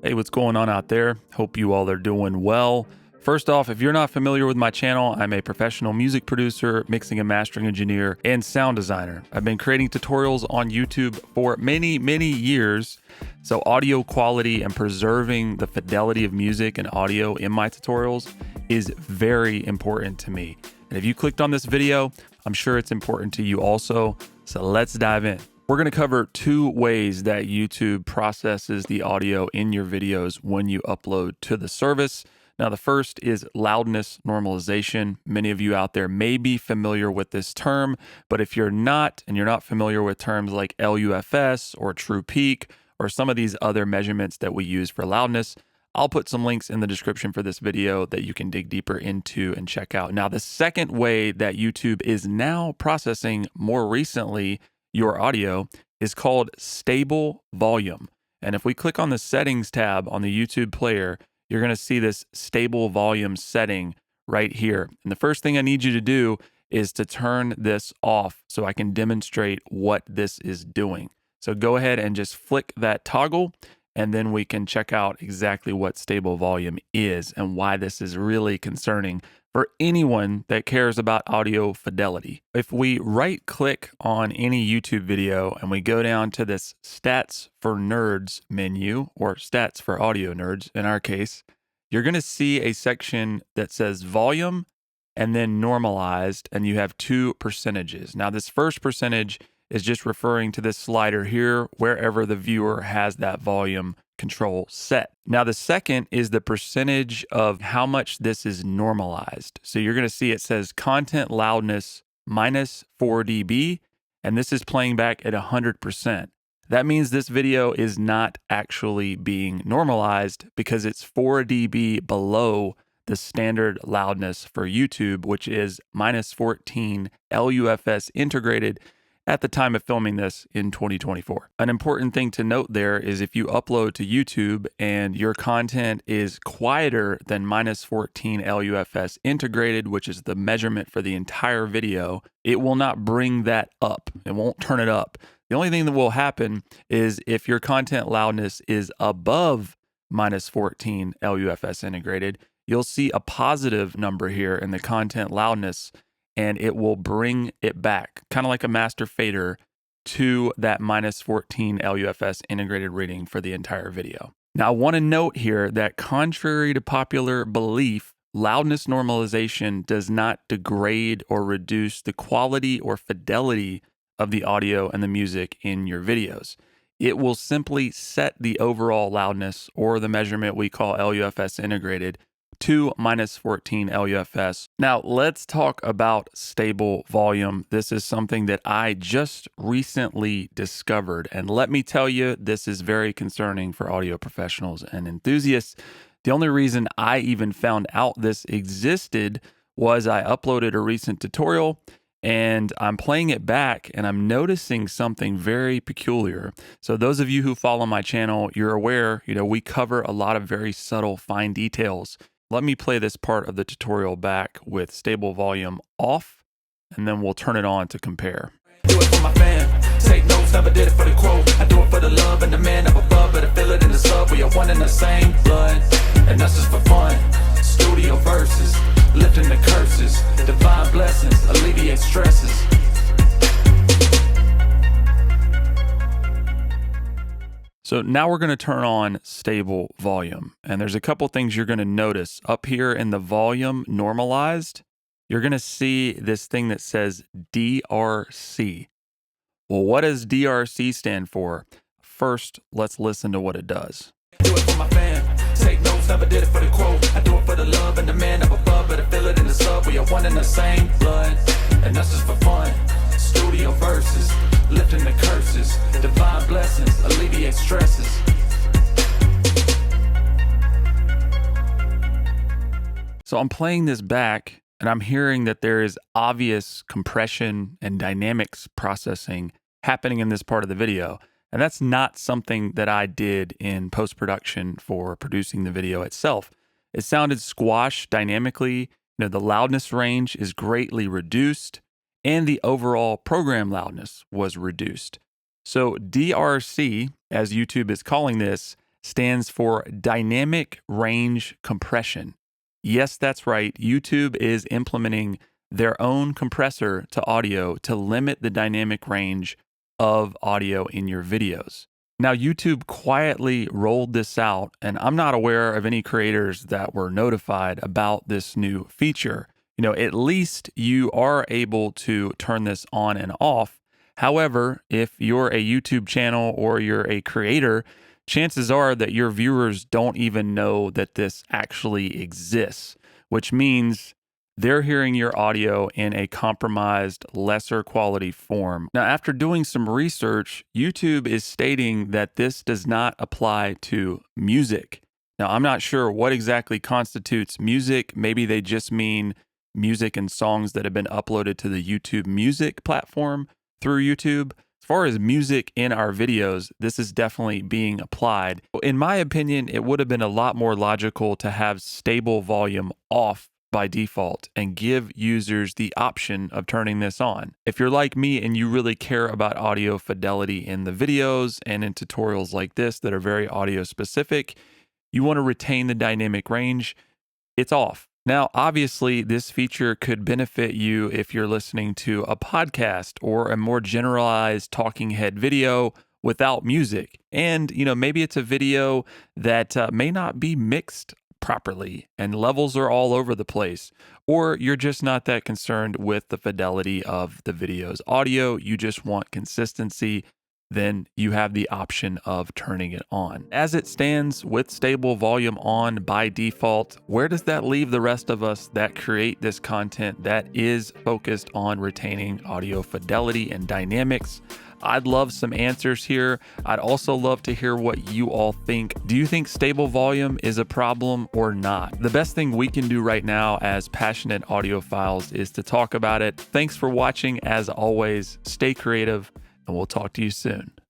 Hey, what's going on out there? Hope you all are doing well. First off, if you're not familiar with my channel, I'm a professional music producer, mixing and mastering engineer, and sound designer. I've been creating tutorials on YouTube for many years. So audio quality and preserving the fidelity of music and audio in my tutorials is very important to me. And if you clicked on this video, I'm sure it's important to you also. So let's dive in. We're going to cover two ways that YouTube processes the audio in your videos when you upload to the service. Now, the first is loudness normalization. Many of you out there may be familiar with this term, but if you're not, and you're not familiar with terms like LUFS or true peak, or some of these other measurements that we use for loudness, I'll put some links in the description for this video that you can dig deeper into and check out. Now, the second way that YouTube is now processing more recently your audio is called stable volume. And if we click on the settings tab on the YouTube player, you're going to see this stable volume setting right here. And the first thing I need you to do is to turn this off so I can demonstrate what this is doing. So go ahead and just flick that toggle, and then we can check out exactly what stable volume is and why this is really concerning for anyone that cares about audio fidelity. If we right click on any YouTube video and we go down to this stats for nerds menu, or stats for audio nerds in our case, you're going to see a section that says volume and then normalized, and you have two percentages. Now, this first percentage is just referring to this slider here wherever the viewer has that volume control set. Now, the second is the percentage of how much this is normalized. So you're going to see it says content loudness minus 4 dB, and this is playing back at 100%. That means this video is not actually being normalized because it's 4 dB below the standard loudness for YouTube, which is minus 14 LUFS integrated at the time of filming this in 2024. An important thing to note there is if you upload to YouTube and your content is quieter than minus 14 LUFS integrated, which is the measurement for the entire video, it will not bring that up. It won't turn it up. The only thing that will happen is if your content loudness is above minus 14 LUFS integrated, you'll see a positive number here in the content loudness, and it will bring it back, kind of like a master fader, to that minus 14 LUFS integrated reading for the entire video. Now, I want to note here that contrary to popular belief, loudness normalization does not degrade or reduce the quality or fidelity of the audio and the music in your videos. It will simply set the overall loudness, or the measurement we call LUFS integrated, to minus 14 LUFS. Now, let's talk about stable volume. This is something that I just recently discovered, and let me tell you, this is very concerning for audio professionals and enthusiasts. The only reason I even found out this existed was I uploaded a recent tutorial, and I'm playing it back, and I'm noticing something very peculiar. So those of you who follow my channel, you're aware, we cover a lot of very subtle, fine details. Let me play this part of the tutorial back with stable volume off, and then we'll turn it on to compare. Do it for my fam. Take notes, never did it for the quote. I do it for the love and the man up above, but I feel it in the sub. We are one in the same blood, and that's just for fun. Studio verses, lifting the curses, divine blessings, alleviate stresses. So now we're going to turn on stable volume, and there's a couple things you're going to notice. Up here in the volume normalized, you're going to see this thing that says DRC. Well, what does DRC stand for? First, let's listen to what it does. Do it for my fam. Take notes, never did it for the quote. I do it for the love and the man up above, but I feel it in the sub. We are one in the same blood, and that's just for fun. Studio verses, lifting the curses, divine blessings, alleviate stresses. So I'm playing this back, and I'm hearing that there is obvious compression and dynamics processing happening in this part of the video. And that's not something that I did in post-production for producing the video itself. It sounded squashed dynamically. The loudness range is greatly reduced, and the overall program loudness was reduced. So DRC, as YouTube is calling this, stands for dynamic range compression. Yes, that's right. YouTube is implementing their own compressor to audio to limit the dynamic range of audio in your videos. Now, YouTube quietly rolled this out, and I'm not aware of any creators that were notified about this new feature. At least you are able to turn this on and off. However, if you're a YouTube channel or you're a creator, chances are that your viewers don't even know that this actually exists, which means they're hearing your audio in a compromised, lesser quality form. Now, after doing some research, YouTube is stating that this does not apply to music. Now, I'm not sure what exactly constitutes music. Maybe they just mean music and songs that have been uploaded to the YouTube Music platform through YouTube. As far as music in our videos, this is definitely being applied. In my opinion, it would have been a lot more logical to have stable volume off by default and give users the option of turning this on. If you're like me and you really care about audio fidelity in the videos and in tutorials like this that are very audio specific, you want to retain the dynamic range, it's off. Now, obviously, this feature could benefit you if you're listening to a podcast or a more generalized talking head video without music. And, maybe it's a video that may not be mixed properly and levels are all over the place, or you're just not that concerned with the fidelity of the video's audio. You just want consistency. Then you have the option of turning it on. As it stands with stable volume on by default, where does that leave the rest of us that create this content that is focused on retaining audio fidelity and dynamics? I'd love some answers here. I'd also love to hear what you all think. Do you think stable volume is a problem or not? The best thing we can do right now as passionate audiophiles is to talk about it. Thanks for watching. As always, stay creative, and we'll talk to you soon.